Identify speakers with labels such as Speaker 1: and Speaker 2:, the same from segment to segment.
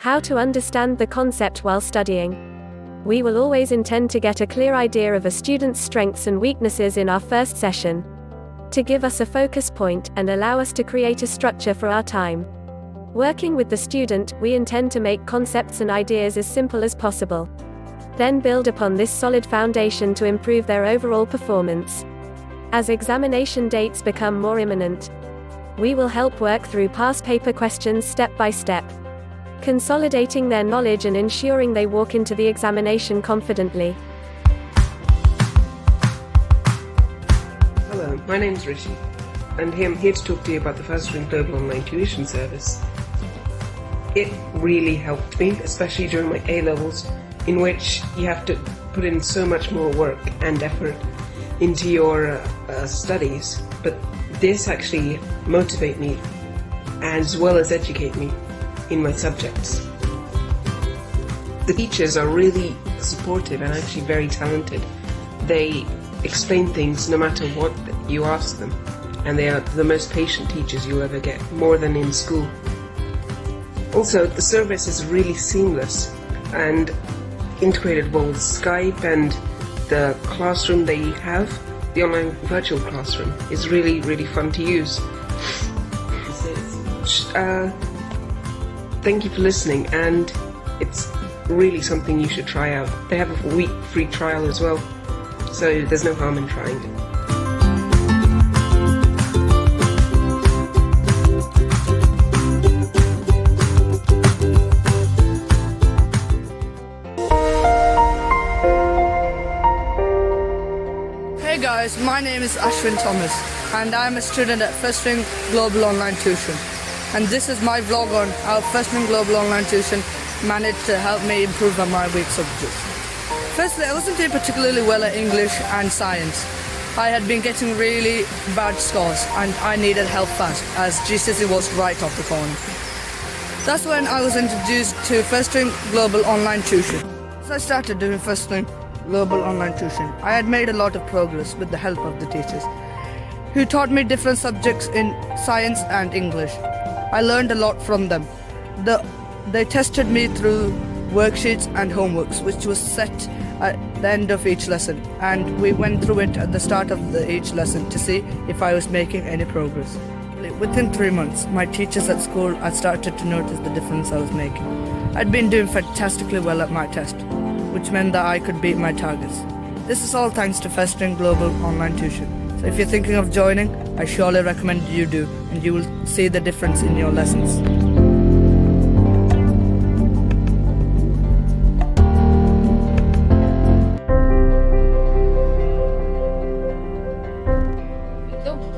Speaker 1: How to understand the concept while studying. We will always intend to get a clear idea of a student's strengths and weaknesses in our first session, to give us a focus point and allow us to create a structure for our time. Working with the student, we intend to make concepts and ideas as simple as possible. Then build upon this solid foundation to improve their overall performance. As examination dates become more imminent, we will help work through past paper questions step by step, consolidating their knowledge and ensuring they walk into the examination confidently.
Speaker 2: Hello, my name is Rishi, and I'm here to talk to you about the Firstring Global online tuition service. It really helped me, especially during my A-levels, in which you have to put in so much more work and effort into your studies, but this actually motivates me as well as educate me in my subjects. The teachers are really supportive and actually very talented. They explain things no matter what you ask them, and they are the most patient teachers you'll ever get, more than in school. Also, the service is really seamless and integrated well with Skype, and the classroom they have, the online virtual classroom, is really, really fun to use. Thank you for listening, and it's really something you should try out. They have a week free trial as well, so there's no harm in trying it.
Speaker 3: Hey guys, my name is Ashwin Thomas, and I'm a student at Firstring Global Online Tuition. And this is my vlog on how Firstring Global Online Tuition managed to help me improve on my weak subjects. Firstly, I wasn't doing particularly well at English and science. I had been getting really bad scores and I needed help fast, as GCSE was right off the corner. That's when I was introduced to Firstring Global Online Tuition. So I started doing Firstring Global Online Tuition. I had made a lot of progress with the help of the teachers, who taught me different subjects in science and English. I learned a lot from them. They tested me through worksheets and homeworks, which was set at the end of each lesson, and we went through it at the start of each lesson to see if I was making any progress. Within 3 months, my teachers at school had started to notice the difference I was making. I'd been doing fantastically well at my test, which meant that I could beat my targets. This is all thanks to Firstring Global Online Tuition. So if you're thinking of joining, I surely recommend you do, and you will see the difference in your lessons.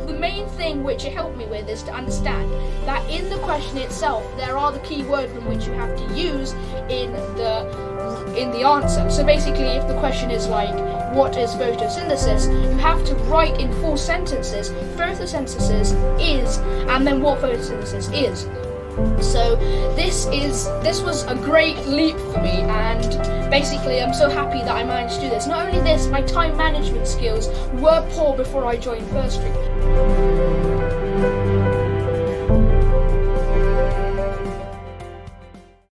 Speaker 4: The main thing which it helped me with is to understand that in the question itself there are the key words in which you have to use in the answer. So basically, if the question is like, what is photosynthesis, you have to write in full sentences, photosynthesis is, and then what photosynthesis is. So this was a great leap for me, and basically I'm so happy that I managed to do this. Not only this, my time management skills were poor before I joined Firstring.